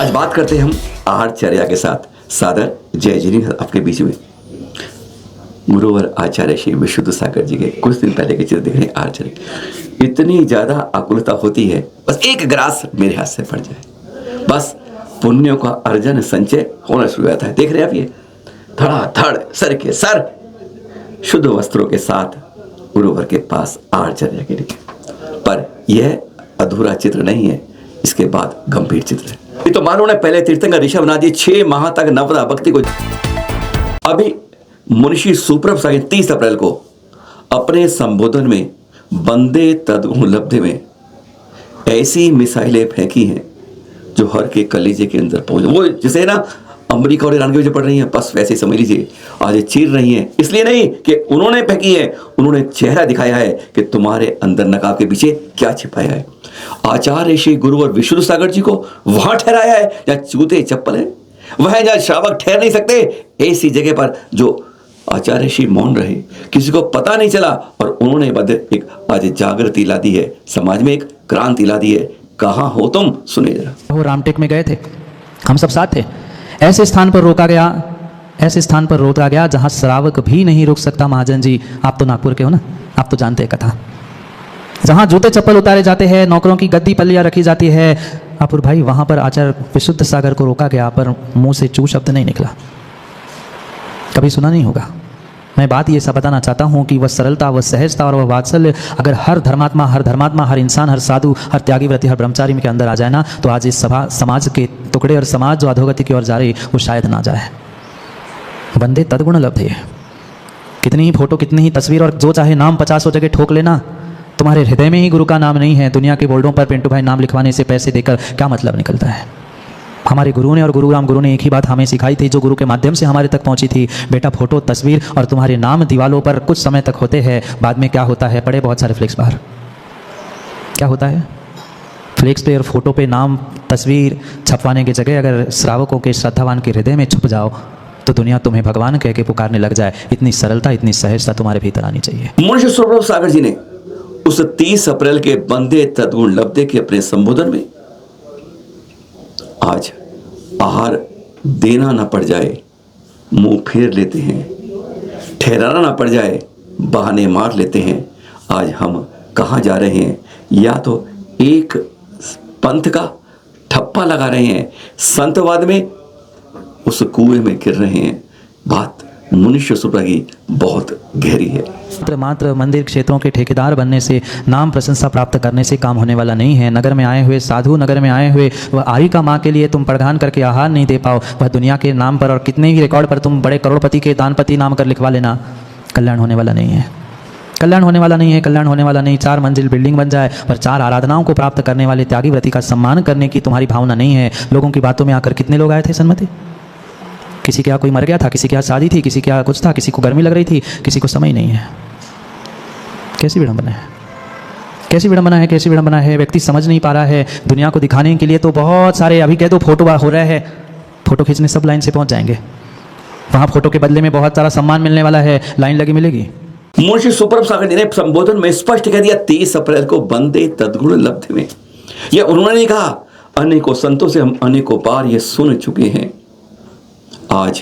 आज बात करते हैं हम आचार्य के साथ। सादर जय जिनी आपके बीच में गुरुवर आचार्य श्री विशुद्ध सागर जी के कुछ दिन पहले के चित्र देख रहे हैं। आचार्य, इतनी ज्यादा आकुलता होती है, बस एक ग्रास मेरे हाथ से पड़ जाए, बस पुण्यों का अर्जन संचय होना शुरू हो जाता है। देख रहे हैं आप, ये धड़ाधड़ सर के सर शुद्ध वस्त्रों के साथ गुरुवर के पास आचार्य के लिए। पर यह अधूरा चित्र नहीं है, इसके बाद गंभीर चित्र है। ये तो मानो ने पहले तीर्थंकर ऋषभनाथ जी 6 माह तक नवदा भक्ति को, अभी मुनिषी सुप्रभ सागर 30 अप्रैल को अपने संबोधन में बंदे तद्गुण लब्धे में ऐसी मिसाइलें फेंकी हैं जो हर के कलेजे के अंदर पहुंच, वो जैसे ना अमेरिका और ईरान की वजह पड़ रही है, बस वैसे समझ लीजिए आज चीर रही हैं। इसलिए नहीं कि उन्होंने फेंकी है, उन्होंने चेहरा दिखाया है कि तुम्हारे अंदर नकाब के पीछे क्या छिपाया है। आचार्य श्री गुरुवर विशुद्ध सागर जी को वहां ठहराया है जहां जूते चप्पल है, वह जहां श्रावक ठहर नहीं सकते, ऐसी जगह पर जो आचार्य श्री मौन रहे, किसी को पता नहीं चला, और उन्होंने एक आज जागृति ला दी है, समाज में एक क्रांति ला दी है। कहाँ हो तुम, सुने जरा। वो रामटेक में गए थे, हम सब साथ थे। ऐसे स्थान पर रोका गया जहां श्रावक भी नहीं रुक सकता। महाजन जी, आप तो नागपुर के हो ना, आप तो जानते हैं कथा। जहां जूते चप्पल उतारे जाते हैं, नौकरों की गद्दी पल्लियां रखी जाती है, अपुर भाई, वहां पर आचार्य विशुद्ध सागर को रोका गया, पर मुंह से चू शब्द नहीं निकला। कभी सुना नहीं होगा। मैं बात ये सब बताना चाहता हूँ कि वह सरलता, वह सहजता और वह वात्सल्य अगर हर धर्मात्मा, हर इंसान, हर साधु, हर त्यागी व्रति, हर ब्रह्मचारी के अंदर आ जाए ना, तो आज इस समाज के टुकड़े और समाज जो अधोगति की ओर जा रही, वो शायद ना जाए। बंदे तद्गुण लब्धे। कितनी ही फोटो, कितनी ही तस्वीर और जो चाहे नाम 50 जगह ठोक लेना, तुम्हारे हृदय में ही गुरु का नाम नहीं है। दुनिया के बोर्डों पर पिंटू भाई नाम लिखवाने से पैसे देकर क्या मतलब निकलता है। हमारे गुरु ने और गुरुराम गुरु ने एक ही बात हमें सिखाई थी, जो गुरु के माध्यम से हमारे तक पहुंची थी। बेटा, फोटो, तस्वीर और तुम्हारे नाम दीवालों पर कुछ समय तक होते हैं, बाद में क्या होता है, पड़े बहुत सारे फ्लेक्स बाहर। क्या होता है? फ्लेक्स पे और फोटो पे नाम, तस्वीर छपवाने की जगह अगर श्रावकों के, श्रद्धावान के हृदय में छुप जाओ, तो दुनिया तुम्हें भगवान कह के पुकारने लग जाए। इतनी सरलता, इतनी सहजता तुम्हारे भीतर आनी चाहिए। मुनिषी सुप्रभ सागर जी ने उस 30 अप्रैल के बंदे तद्गुण लब्धे के अपने संबोधन में आज आहार देना ना पड़ जाए मुंह फेर लेते हैं, ठहराना ना पड़ जाए बहाने मार लेते हैं। आज हम कहाँ जा रहे हैं? या तो एक पंथ का ठप्पा लगा रहे हैं, संतवाद में उस कुएं में गिर रहे हैं। बात मनुष्य सुप्रभ की बहुत गहरी है। मात्र मंदिर क्षेत्रों के ठेकेदार बनने से, नाम प्रशंसा प्राप्त करने से काम होने वाला नहीं है। नगर में आए हुए साधु, नगर में आए हुए वह आरिका माँ के लिए तुम प्रदान करके आहार नहीं दे पाओ, वह दुनिया के नाम पर और कितने ही रिकॉर्ड पर तुम बड़े करोड़पति के दानपति नाम कर लिखवा लेना, कल्याण होने वाला नहीं है। कल्याण होने वाला नहीं है, कल्याण होने वाला नहीं। 4 मंजिल बिल्डिंग बन जाए, पर 4 आराधनाओं को प्राप्त करने वाले त्यागी व्रति का सम्मान करने की तुम्हारी भावना नहीं है। लोगों की बातों में आकर कितने लोग आए थे सन्मति? किसी के यहाँ कोई मर गया था, किसी के यहाँ शादी थी, किसी के यहाँ कुछ था, किसी को गर्मी लग रही थी, किसी को समय नहीं है। कैसी विडंबना है, कैसी विडंबना है, कैसी विडंबना है। व्यक्ति समझ नहीं पा रहा है। दुनिया को दिखाने के लिए तो बहुत सारे, अभी कह दो फोटो हो रहे हैं, फोटो खींचने सब लाइन से पहुंच जाएंगे। वहां फोटो के बदले में बहुत सारा सम्मान मिलने वाला है, लाइन लगी मिलेगी। मुनिषी सुप्रभ सागर जी ने संबोधन में स्पष्ट कह दिया 30 अप्रैल को बंदे तद्गुण लब्धे में। यह उन्होंने नहीं कहा, अनेकों संतों से हम अनेकों बार ये सुन चुके हैं। आज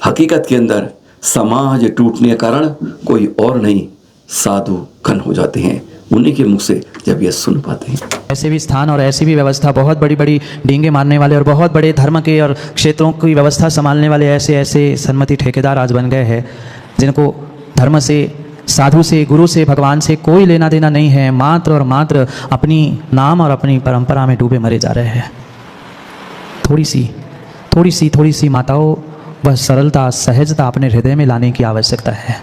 हकीकत के अंदर समाज टूटने के कारण कोई और नहीं, साधु गण हो जाते हैं उन्हीं के मुख से जब ये सुन पाते हैं। ऐसे भी स्थान और ऐसी भी व्यवस्था, बहुत बड़ी बड़ी डींगे मारने वाले और बहुत बड़े धर्म के और क्षेत्रों की व्यवस्था संभालने वाले ऐसे ऐसे सन्मति ठेकेदार आज बन गए हैं, जिनको धर्म से, साधु से, गुरु से, भगवान से कोई लेना देना नहीं है। मात्र और मात्र अपनी नाम और अपनी परंपरा में डूबे मरे जा रहे हैं। थोड़ी सी माताओं, वह सरलता, सहजता अपने हृदय में लाने की आवश्यकता है।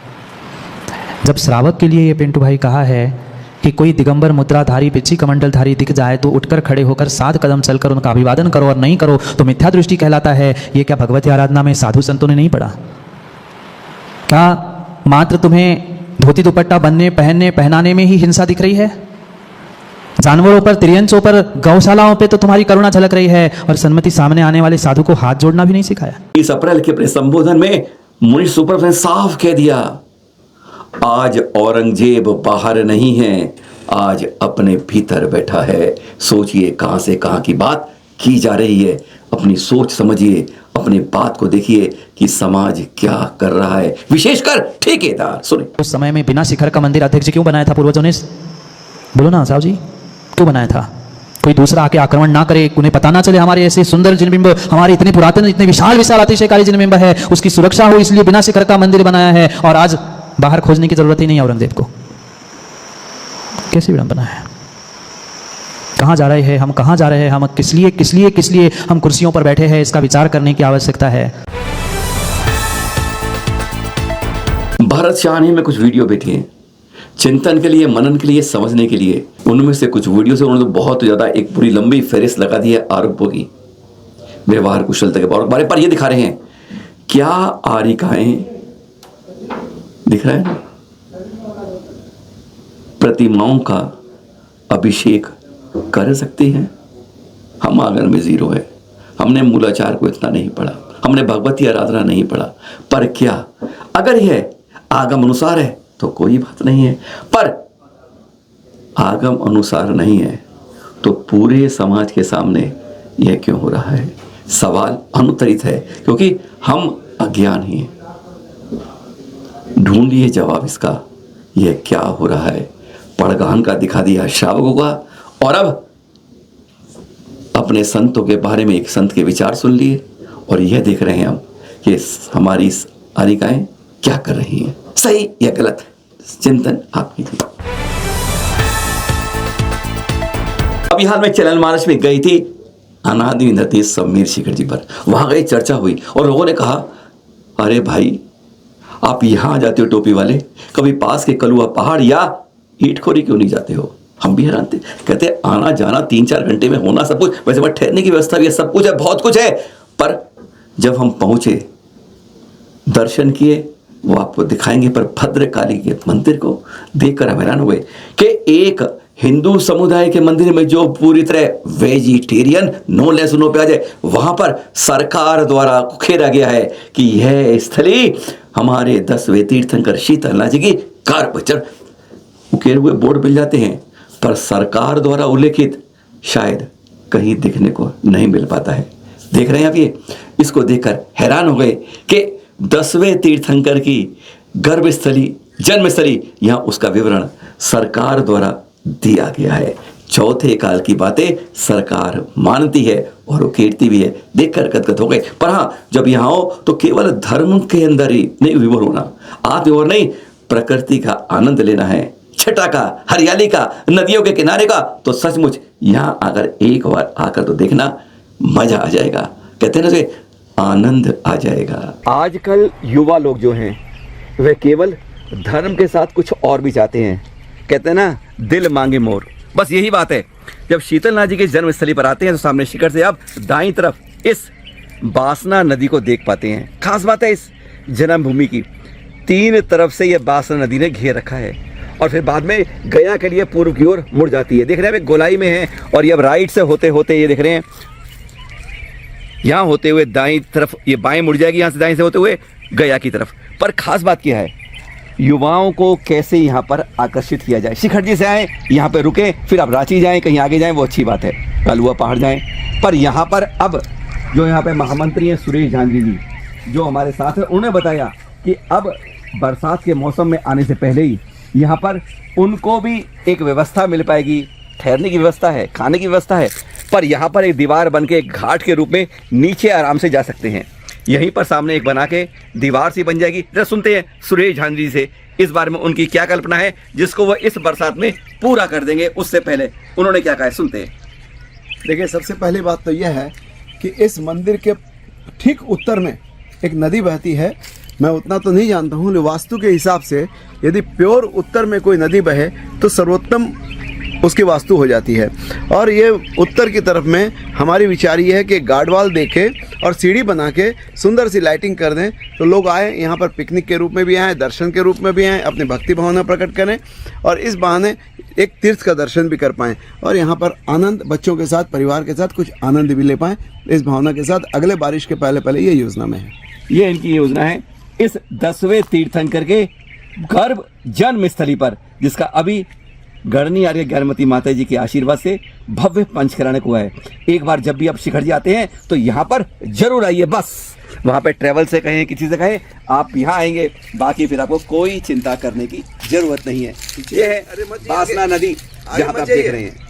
जब श्रावक के लिए ये पिंटू भाई कहा है कि कोई दिगंबर मुद्राधारी, पिच्ची कमंडलधारी दिख जाए तो उठकर खड़े होकर 7 कदम चलकर उनका अभिवादन करो, और नहीं करो तो मिथ्या दृष्टि कहलाता है। ये क्या भगवती आराधना में साधु संतों ने नहीं पढ़ा? क्या मात्र तुम्हें धोती दुपट्टा बनने, पहनने, पहनाने में ही हिंसा दिख रही है? जानवरों पर, तिर्यंचों पर, गौशालाओं पे तो तुम्हारी करुणा झलक रही है, और सन्मति सामने आने वाले साधु को हाथ जोड़ना भी नहीं सिखाया। 30 अप्रैल के अपने संबोधन में मुनिषी सुप्रभ ने साफ कह दिया, आज औरंगजेब बाहर नहीं है, आज अपने भीतर बैठा है। सोचिए कहां से कहां की बात की जा रही है। अपनी सोच समझिए, अपनी बात को देखिए कि समाज क्या कर रहा है, विशेषकर ठेकेदार। सुने, उस समय में बिना शिखर का मंदिर अध्यक्ष जी क्यों बनाया था पूर्वजों ने? बोलो ना साहब जी, क्यों बनाया था? कोई दूसरा आके आक्रमण ना करे, उन्हें पता ना चले हमारे ऐसे सुंदर जिनबिंब, हमारे इतने पुरातन, इतने विशाल विशाल अतिशयकारी जिनबिंब है, उसकी सुरक्षा हो, इसलिए बिना शिखर का मंदिर बनाया है। और आज बाहर खोजने की जरूरत ही नहीं है औरंगजेब को। कैसी विडंबना है? कहाँ जा रहे हैं हम, कहाँ जा रहे हैं हम, किस लिए हम कुर्सियों पर बैठे हैं, इसका विचार करने की आवश्यकता है। भारत शाहनी में कुछ वीडियो बैठी हैं चिंतन के लिए, मनन के लिए, समझने के लिए। उनमें से कुछ वीडियो से उन्होंने तो बहुत ज़्यादा एक पूरी लंबी फहरिस्त लगा दी है आरोपों की, व्यवहार कुशलता के बारे पर। ये दिखा रहे हैं क्या आरिकाएं, दिख रहा है ना, प्रतिमाओं का अभिषेक कर सकती हैं। हम आंगन में जीरो है, हमने मूलाचार को इतना नहीं पढ़ा, हमने भगवती आराधना नहीं पढ़ा, पर क्या अगर यह आगम अनुसार है तो कोई बात नहीं है, पर आगम अनुसार नहीं है तो पूरे समाज के सामने यह क्यों हो रहा है? सवाल अनुत्तरित है, क्योंकि हम अज्ञान ही हैं। ढूंढिए जवाब इसका, यह क्या हो रहा है? पड़गान का दिखा दिया श्रावकों का, और अब अपने संतों के बारे में एक संत के विचार सुन लिए, और यह देख रहे हैं हम कि हमारी आरिकाएं क्या कर रही हैं, सही या गलत, चिंतन आप कीजिए। अभी हाल में चलन मानस में गई थी अनादि नदी समीर शिखर जी पर, वहां गई, चर्चा हुई और लोगों ने कहा, अरे भाई आप यहां आ जाते हो टोपी वाले, कभी पास के कलुआ पहाड़ या ईटखोरी क्यों नहीं जाते हो? हम भी हैरान थे, कहते आना जाना 3-4 घंटे में होना सब कुछ, वैसे वहां ठहरने की व्यवस्था भी है, सब कुछ है, बहुत कुछ है। पर जब हम पहुंचे, दर्शन किए, वो आपको दिखाएंगे, पर भद्रकाली के मंदिर को देखकर हम हैरान हुए कि एक हिंदू समुदाय के मंदिर में जो पूरी तरह वेजिटेरियन, नो लेस नो प्याज है, वहां पर सरकार द्वारा उखेरा गया है कि यह स्थली हमारे 10वें तीर्थंकर शीतलनाथ जी की कारपचर। उकेरे हुए बोर्ड मिल जाते हैं, पर सरकार द्वारा उल्लेखित शायद कहीं दिखने को नहीं मिल पाता है। देख रहे हैं आप, ये इसको देखकर हैरान हो गए कि 10वें तीर्थंकर की गर्भस्थली, जन्मस्थली, यहां उसका विवरण सरकार द्वारा दिया गया है। चौथे काल की बातें सरकार मानती है और उकेरती भी है, देखकर गदगद हो गए। पर हाँ, जब यहां हो तो केवल धर्म के अंदर ही नहीं विभोर होना, आत्मविभोर नहीं, प्रकृति का आनंद लेना है, छटा का, हरियाली का, नदियों के किनारे का, तो सचमुच यहां अगर एक बार आकर तो देखना, मजा आ जाएगा। कहते हैं ना, आनंद आ जाएगा। आजकल युवा लोग जो हैं वे केवल धर्म के साथ कुछ और भी चाहते हैं। कहते हैं ना, दिल मांगे मोर, बस यही बात है। जब शीतलनाथ जी के जन्मस्थली पर आते हैं तो सामने शिखर से आप दाईं तरफ इस बासना नदी को देख पाते हैं। खास बात है इस जन्मभूमि की, 3 तरफ से यह बासना नदी ने घेर रखा है और फिर बाद में गया के लिए पूर्व की ओर मुड़ जाती है। देख रहे हैं, गोलाई में है, और ये अब राइट से होते होते ये देख रहे हैं, यहाँ होते हुए दाईं तरफ ये बाएं मुड़ जाएगी, यहाँ से दाईं से होते हुए गया की तरफ। पर खास बात क्या है, युवाओं को कैसे यहाँ पर आकर्षित किया जाए। शिखर जी से आए, यहाँ पे रुके, फिर आप रांची जाएं, कहीं आगे जाएं, वो अच्छी बात है, कलुआ पहाड़ जाएं, पर यहाँ पर अब जो यहाँ पे महामंत्री हैं सुरेश झांझरी जी, जो हमारे साथ है, उन्होंने बताया कि अब बरसात के मौसम में आने से पहले ही यहाँ पर उनको भी एक व्यवस्था मिल पाएगी, ठहरने की व्यवस्था है, खाने की व्यवस्था है, पर यहाँ पर एक दीवार बन के एक घाट के रूप में नीचे आराम से जा सकते हैं। यहीं पर सामने एक बना के दीवार सी बन जाएगी। जरा सुनते हैं सुरेश झांझरी से इस बारे में उनकी क्या कल्पना है, जिसको वह इस बरसात में पूरा कर देंगे। उससे पहले उन्होंने क्या कहा है, सुनते हैं। देखिए, सबसे पहली बात तो यह है कि इस मंदिर के ठीक उत्तर में एक नदी बहती है। मैं उतना तो नहीं जानता हूँ, लेकिन वास्तु के हिसाब से यदि प्योर उत्तर में कोई नदी बहे तो सर्वोत्तम उसकी वास्तु हो जाती है। और ये उत्तर की तरफ में हमारी विचार ये है कि गार्डवाल देखे और सीढ़ी बना के सुंदर सी लाइटिंग कर दें, तो लोग आए यहाँ पर पिकनिक के रूप में भी आएँ, दर्शन के रूप में भी आएँ, अपनी भक्ति भावना प्रकट करें और इस बहाने एक तीर्थ का दर्शन भी कर पाएँ और यहाँ पर आनंद, बच्चों के साथ, परिवार के साथ कुछ आनंद भी ले पाएँ। इस भावना के साथ अगले बारिश के पहले पहले ये योजना में है। ये इनकी योजना है इस 10वें तीर्थंकर के गर्भ जन्म स्थली पर, जिसका अभी गढ़नी आ रही है ज्ञानमती माता जी के आशीर्वाद से भव्य पंच कराने को है। एक बार जब भी आप शिखर जी आते हैं तो यहाँ पर जरूर आइए। बस वहाँ पे ट्रेवल से कहें, किसी से कहें, आप यहाँ आएंगे, बाकी फिर आपको कोई चिंता करने की जरूरत नहीं है। ये है बासना नदी जहाँ पे आप देख रहे हैं।